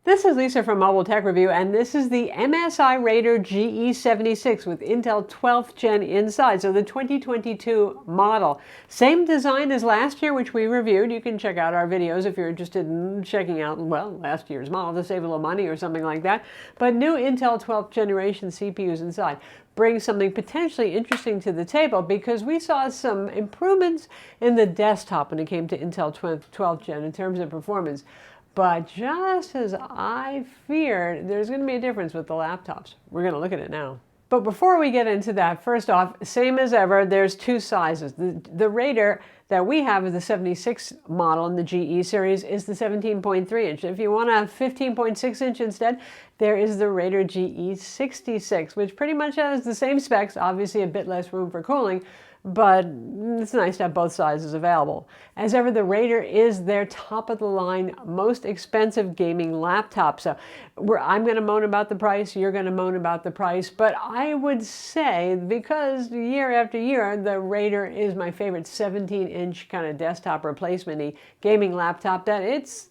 This is Lisa from MobileTechReview, and this is the MSI Raider GE76 with Intel 12th Gen inside, so the 2022 model. Same design as last year, which we reviewed. You can check out our videos if you're interested in checking out, well, last year's model to save a little money or something like that. But new Intel 12th generation CPUs inside bring something potentially interesting to the table, because we saw some improvements in the desktop when it came to Intel 12th Gen in terms of performance. But just as I feared, there's going to be a difference with the laptops. We're going to look at it now. But before we get into that, first off, same as ever, there's two sizes. The Raider that we have is the 76 model in the GE series is the 17.3 inch. If you want a 15.6 inch instead, there is the Raider GE76, which pretty much has the same specs, obviously a bit less room for cooling, but it's nice to have both sizes available. As ever, the Raider is their top-of-the-line, most expensive gaming laptop. So I'm going to moan about the price, you're going to moan about the price, but I would say, because year after year, the Raider is my favorite 17-inch kind of desktop replacement-y gaming laptop, that it's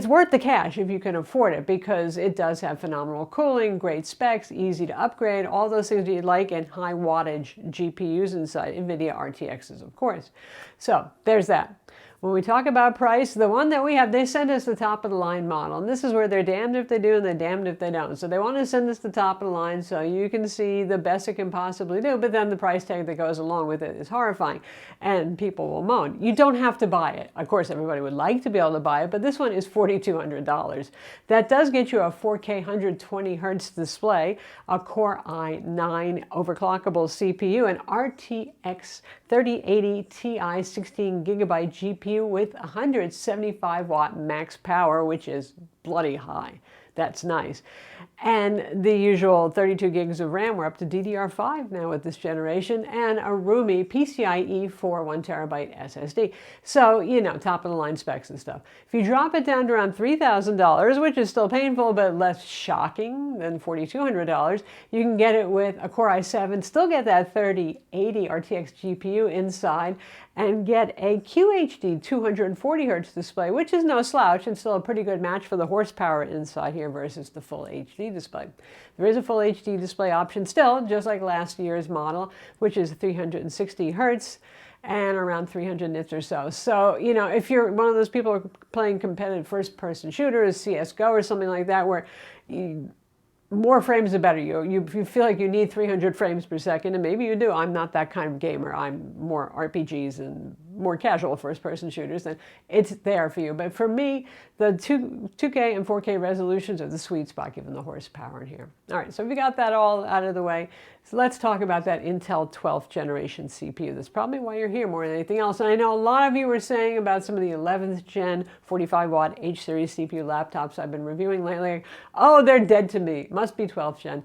worth the cash if you can afford it, because it does have phenomenal cooling, great specs, easy to upgrade, all those things you'd like, and high wattage GPUs inside, NVIDIA RTXs, of course. So there's that. When we talk about price, the one that we have, they send us the top of the line model. And this is where they're damned if they do and they're damned if they don't. So they want to send us the top of the line so you can see the best it can possibly do, but then the price tag that goes along with it is horrifying and people will moan. You don't have to buy it. Of course, everybody would like to be able to buy it, but this one is $4,200. That does get you a 4K 120 hertz display, a Core i9 overclockable CPU, an RTX 3080 Ti 16 gigabyte GPU with 175 watt max power, which is bloody high. That's nice. And the usual 32 gigs of RAM. We're up to DDR5 now with this generation, and a roomy PCIe 4 1 terabyte SSD. So, you know, top of the line specs and stuff. If you drop it down to around $3,000, which is still painful but less shocking than $4,200, you can get it with a Core i7, still get that 3080 RTX GPU inside, and get a QHD 240 hertz display, which is no slouch and still a pretty good match for the horsepower inside here versus the full HD display. There is a full HD display option still, just like last year's model, which is 360 hertz and around 300 nits or so. So, you know, if you're one of those people who are playing competitive first-person shooters, CSGO or something like that, where more frames the better. You feel like you need 300 frames per second, and maybe you do. I'm not that kind of gamer. I'm more RPGs and more casual first-person shooters, then it's there for you. But for me, the 2K and 4K resolutions are the sweet spot given the horsepower in here. All right, so we got that all out of the way. So let's talk about that Intel 12th generation CPU. That's probably why you're here more than anything else. And I know a lot of you were saying about some of the 11th gen 45 watt H series CPU laptops I've been reviewing lately. Oh, they're dead to me. Must be 12th gen.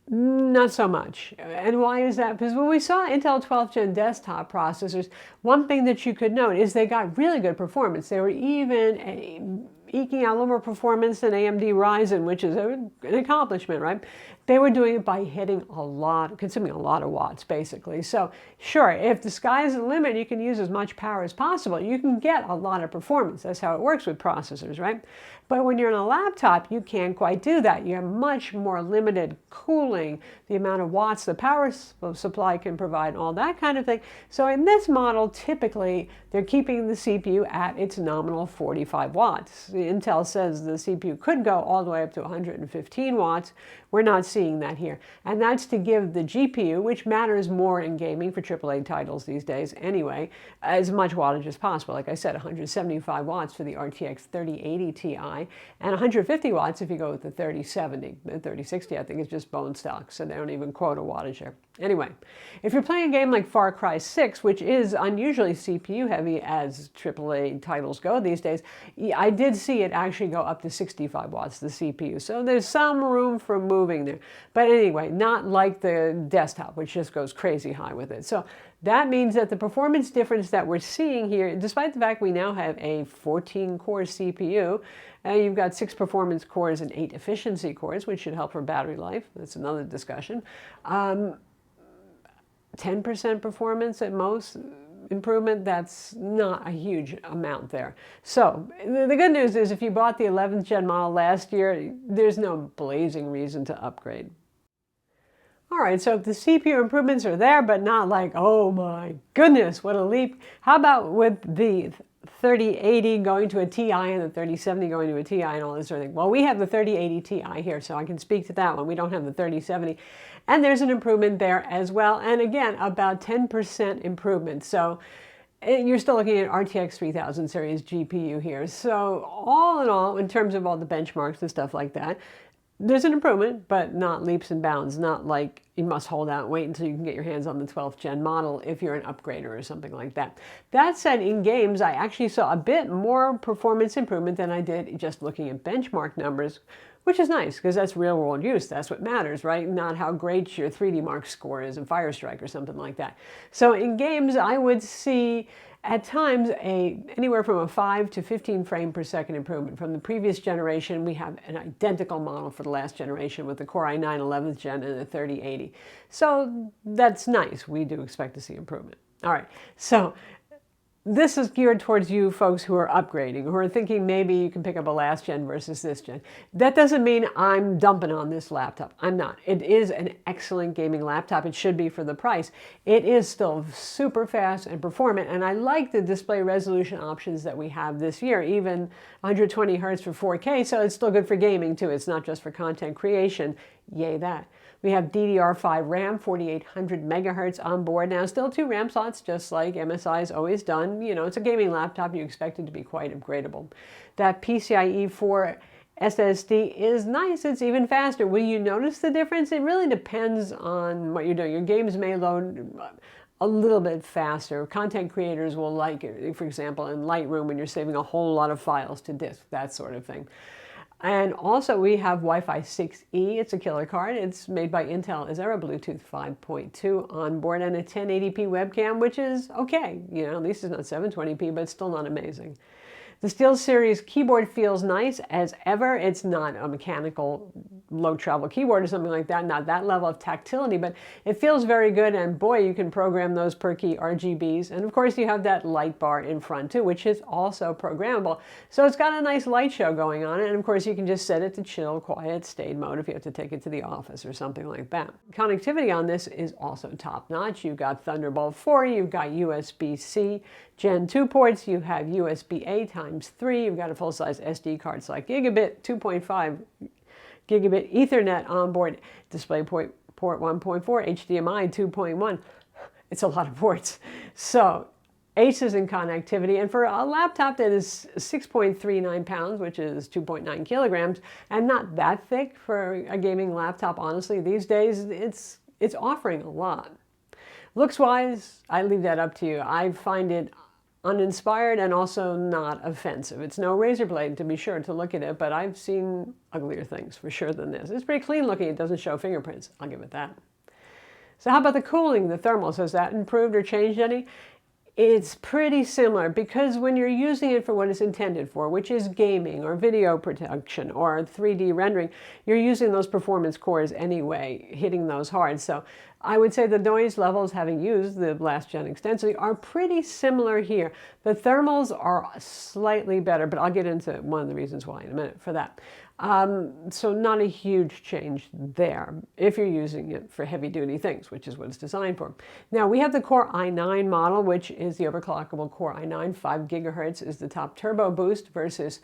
Not so much. And why is that? Because when we saw Intel 12th Gen desktop processors, one thing that you could note is they got really good performance. They were even eking out a little more performance than AMD Ryzen, which is an accomplishment, right? They were doing it by hitting a lot, consuming a lot of watts, basically. So sure, if the sky's the limit, you can use as much power as possible. You can get a lot of performance. That's how it works with processors, right? But when you're on a laptop, you can't quite do that. You have much more limited cooling, the amount of watts the power supply can provide, all that kind of thing. So in this model, typically, they're keeping the CPU at its nominal 45 watts. Intel says the CPU could go all the way up to 115 watts. We're not seeing that here. And that's to give the GPU, which matters more in gaming for AAA titles these days anyway, as much wattage as possible. Like I said, 175 watts for the RTX 3080 Ti, and 150 watts if you go with the 3070. The 3060, I think, is just bone stock, so they don't even quote a wattage there. Anyway, if you're playing a game like Far Cry 6, which is unusually CPU heavy as AAA titles go these days, I did see it actually go up to 65 watts, the CPU. So there's some room for moving there. But anyway, not like the desktop, which just goes crazy high with it. So that means that the performance difference that we're seeing here, despite the fact we now have a 14-core CPU, you've got 6 performance cores and 8 efficiency cores, which should help for battery life. That's another discussion. 10% performance at most, improvement, that's not a huge amount there. So the good news is if you bought the 11th gen model last year, there's no blazing reason to upgrade. All right, so if the CPU improvements are there, but not like, oh my goodness, what a leap. How about with the 3080 going to a Ti and the 3070 going to a Ti and all this sort of thing? Well, we have the 3080 Ti here, so I can speak to that one. We don't have the 3070. And there's an improvement there as well. And again, about 10% improvement. So you're still looking at RTX 3000 series GPU here. So all in all, in terms of all the benchmarks and stuff like that, there's an improvement, but not leaps and bounds, not like you must hold out and wait until you can get your hands on the 12th gen model if you're an upgrader or something like that. That said, in games, I actually saw a bit more performance improvement than I did just looking at benchmark numbers, which is nice because that's real world use. That's what matters, right? Not how great your 3D Mark score is in Firestrike or something like that. So in games, I would see at times anywhere from a 5 to 15 frame per second improvement. From the previous generation, we have an identical model for the last generation with the Core i9 11th gen and the 3080. So that's nice. We do expect to see improvement. All right, so this is geared towards you folks who are upgrading, who are thinking maybe you can pick up a last gen versus this gen. That doesn't mean I'm dumping on this laptop. I'm not. It is an excellent gaming laptop. It should be for the price. It is still super fast and performant, and I like the display resolution options that we have this year, even 120 hertz for 4K, so it's still good for gaming too. It's not just for content creation. Yay that. We have DDR5 RAM, 4800 megahertz on board. Now, still 2 RAM slots, just like MSI's always done. You know, it's a gaming laptop. You expect it to be quite upgradable. That PCIe 4 SSD is nice. It's even faster. Will you notice the difference? It really depends on what you're doing. Your games may load a little bit faster. Content creators will like it, for example, in Lightroom when you're saving a whole lot of files to disk, that sort of thing. And also we have Wi-Fi 6E. It's a killer card. It's made by Intel Azera, Bluetooth 5.2 on board, and a 1080p webcam, which is okay. You know, at least it's not 720p, but it's still not amazing. The Steel Series keyboard feels nice as ever. It's not a mechanical low travel keyboard or something like that, not that level of tactility, but it feels very good, and boy, you can program those per key RGBs. And of course you have that light bar in front too, which is also programmable. So it's got a nice light show going on, and of course you can just set it to chill, quiet, staid mode if you have to take it to the office or something like that. Connectivity on this is also top notch. You've got Thunderbolt 4, you've got USB-C Gen 2 ports, you have USB-A ×3, you've got a full-size SD card like gigabit, 2.5 gigabit Ethernet on board, DisplayPort 1.4, HDMI 2.1. It's a lot of ports. So aces in connectivity, and for a laptop that is 6.39 pounds, which is 2.9 kilograms, and not that thick for a gaming laptop, honestly, these days, it's offering a lot. Looks-wise, I leave that up to you. I find it uninspired and also not offensive. It's no razor blade, to be sure, to look at it, but I've seen uglier things for sure than this. It's pretty clean looking. It doesn't show fingerprints. I'll give it that. So how about the cooling, the thermals? Has that improved or changed any? It's pretty similar, because when you're using it for what it's intended for, which is gaming or video production or 3D rendering, you're using those performance cores anyway, hitting those hard. So I would say the noise levels, having used the last gen extensively, are pretty similar here. The thermals are slightly better, but I'll get into one of the reasons why in a minute for that. So not a huge change there if you're using it for heavy duty things, which is what it's designed for. Now we have the Core i9 model, which is the overclockable Core i9. 5 gigahertz is the top turbo boost versus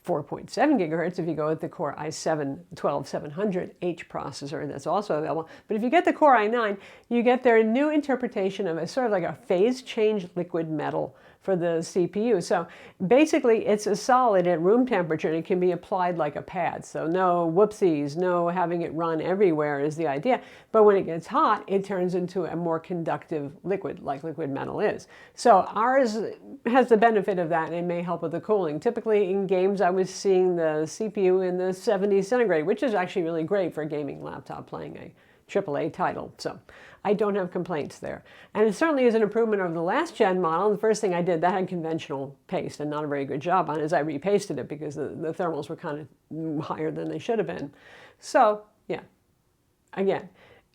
4.7 gigahertz if you go with the Core i7 12700H processor. That's also available. But if you get the Core i9, you get their new interpretation of a sort of like a phase change liquid metal for the CPU. So basically it's a solid at room temperature, and it can be applied like a pad. So no whoopsies, no having it run everywhere is the idea. But when it gets hot, it turns into a more conductive liquid, like liquid metal is. So ours has the benefit of that, and it may help with the cooling. Typically in games, I was seeing the CPU in the 70s centigrade, which is actually really great for a gaming laptop playing a AAA title. So I don't have complaints there. And it certainly is an improvement over the last gen model. The first thing I did, that had conventional paste and not a very good job on it, is I repasted it because the thermals were kind of higher than they should have been. So yeah, again,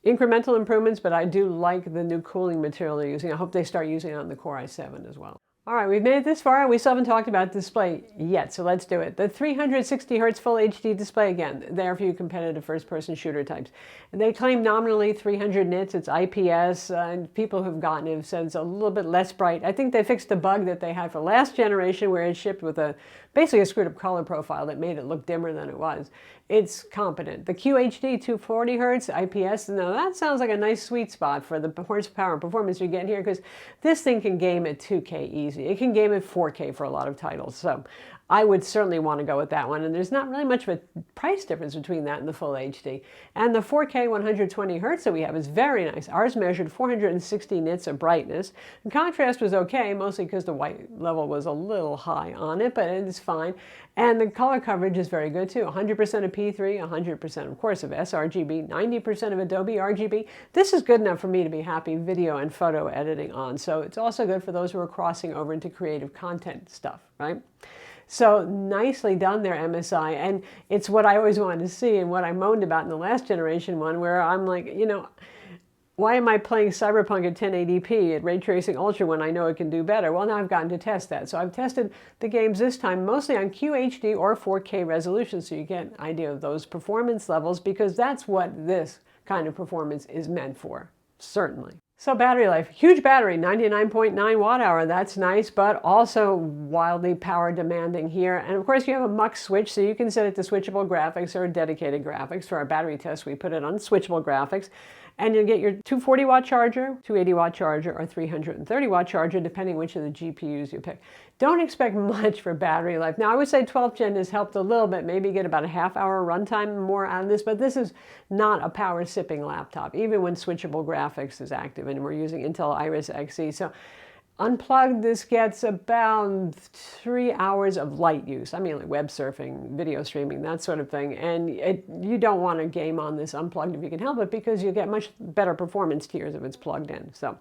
incremental improvements, but I do like the new cooling material they're using. I hope they start using it on the Core i7 as well. All right, we've made it this far, and we still haven't talked about display yet, so let's do it. The 360 Hz Full HD display, again, there for you competitive first-person shooter types. They claim nominally 300 nits, it's IPS, and people who've gotten it have said it's a little bit less bright. I think they fixed the bug that they had for last generation where it shipped with basically a screwed-up color profile that made it look dimmer than it was. It's competent. The QHD 240 Hz IPS, now that sounds like a nice sweet spot for the horsepower and performance you get here, because this thing can game at 2K easy. It can game at 4K for a lot of titles, so I would certainly want to go with that one. And there's not really much of a price difference between that and the Full HD. And the 4K 120 Hz that we have is very nice. Ours measured 460 nits of brightness. The contrast was okay, mostly because the white level was a little high on it, but it is fine. And the color coverage is very good too. 100% of P3, 100% of course of sRGB, 90% of Adobe RGB. This is good enough for me to be happy video and photo editing on. So it's also good for those who are crossing over into creative content stuff, right? So nicely done there, MSI, and it's what I always wanted to see and what I moaned about in the last generation one, where I'm like, you know, why am I playing Cyberpunk at 1080p at Ray Tracing Ultra when I know it can do better? Well, now I've gotten to test that. So I've tested the games this time mostly on QHD or 4K resolution, so you get an idea of those performance levels, because that's what this kind of performance is meant for, certainly. So battery life, huge battery, 99.9 watt hour, that's nice, but also wildly power demanding here. And of course you have a mux switch, so you can set it to switchable graphics or dedicated graphics. For our battery test, we put it on switchable graphics. And you'll get your 240 watt charger, 280 watt charger, or 330 watt charger, depending which of the GPUs you pick. Don't expect much for battery life. Now, I would say 12th gen has helped a little bit, maybe get about a half-hour runtime more out of this, but this is not a power-sipping laptop, even when switchable graphics is active, and we're using Intel Iris Xe. So unplugged, this gets about 3 hours of light use. I mean, like web surfing, video streaming, that sort of thing. And you don't want to game on this unplugged if you can help it, because you get much better performance tiers if it's plugged in. So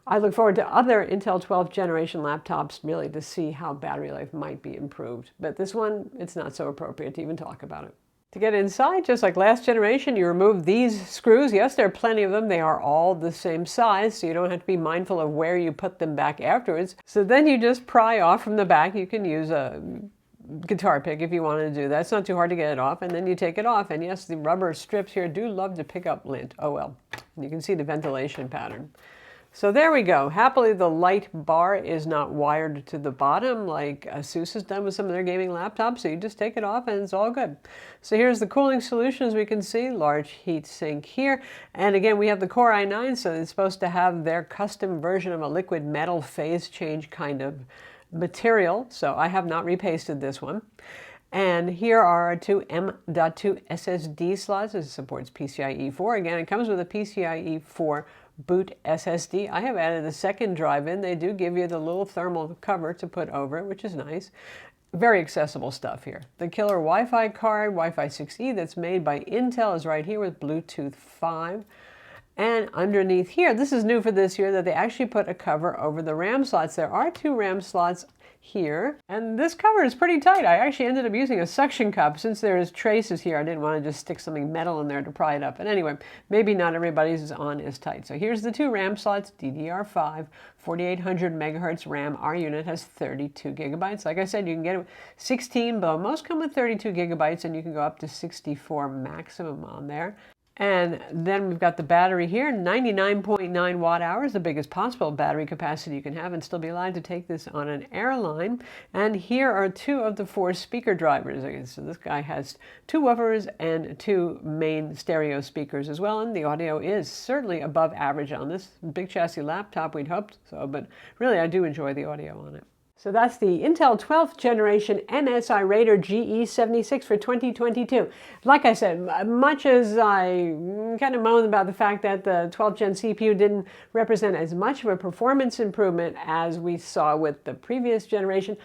I look forward to other Intel 12th generation laptops really to see how battery life might be improved. But this one, it's not so appropriate to even talk about it. To get inside, just like last generation, you remove these screws. Yes, there are plenty of them. They are all the same size, so you don't have to be mindful of where you put them back afterwards. So then you just pry off from the back. You can use a guitar pick if you want to do that. It's not too hard to get it off, and then you take it off. And yes, the rubber strips here do love to pick up lint. Oh well. You can see the ventilation pattern. So there we go. Happily, the light bar is not wired to the bottom like ASUS has done with some of their gaming laptops, so you just take it off and it's all good. So here's the cooling solution, as we can see, large heat sink here. And again, we have the Core i9, so it's supposed to have their custom version of a liquid metal phase change kind of material. So I have not repasted this one. And here are our two M.2 SSD slots. It supports PCIe 4. Again, it comes with a PCIe 4 boot SSD. I have added a second drive in. They do give you the little thermal cover to put over it, which is nice. Very accessible stuff here. The killer Wi-Fi card, Wi-Fi 6E, that's made by Intel, is right here with Bluetooth 5. And underneath here, this is new for this year, that they actually put a cover over the RAM slots. There are 2 RAM slots here, and this cover is pretty tight. I actually ended up using a suction cup. Since there's traces here, I didn't want to just stick something metal in there to pry it up. But anyway, maybe not everybody's is on as tight. So here's the 2 RAM slots, DDR5, 4800 megahertz RAM. Our unit has 32 gigabytes. Like I said, you can get it 16, but most come with 32 gigabytes, and you can go up to 64 maximum on there. And then we've got the battery here, 99.9 watt hours, the biggest possible battery capacity you can have, and still be allowed to take this on an airline. And here are 2 of the 4 speaker drivers. So this guy has 2 woofers and 2 main stereo speakers as well, and the audio is certainly above average on this big chassis laptop. We'd hoped so, but really I do enjoy the audio on it. So that's the Intel 12th generation MSI Raider GE76 for 2022. Like I said, much as I kind of moaned about the fact that the 12th gen CPU didn't represent as much of a performance improvement as we saw with the previous generation,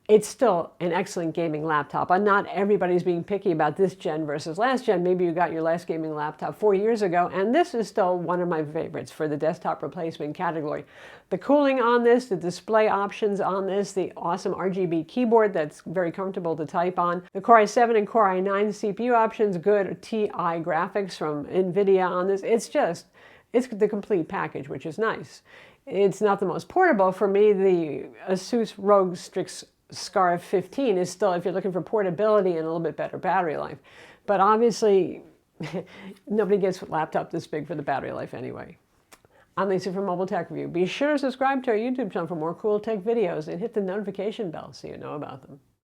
it's still an excellent gaming laptop. And not everybody's being picky about this gen versus last gen. Maybe you got your last gaming laptop 4 years ago, and this is still one of my favorites for the desktop replacement category. The cooling on this, the display options on this, the awesome RGB keyboard that's very comfortable to type on, the Core i7 and Core i9 CPU options, good TI graphics from NVIDIA on this. It's the complete package, which is nice. It's not the most portable. For me, the Asus ROG Strix Scarf 15 is still, if you're looking for portability and a little bit better battery life. But obviously, nobody gets a laptop this big for the battery life anyway. I'm Lisa from Mobile Tech Review. Be sure to subscribe to our YouTube channel for more cool tech videos and hit the notification bell so you know about them.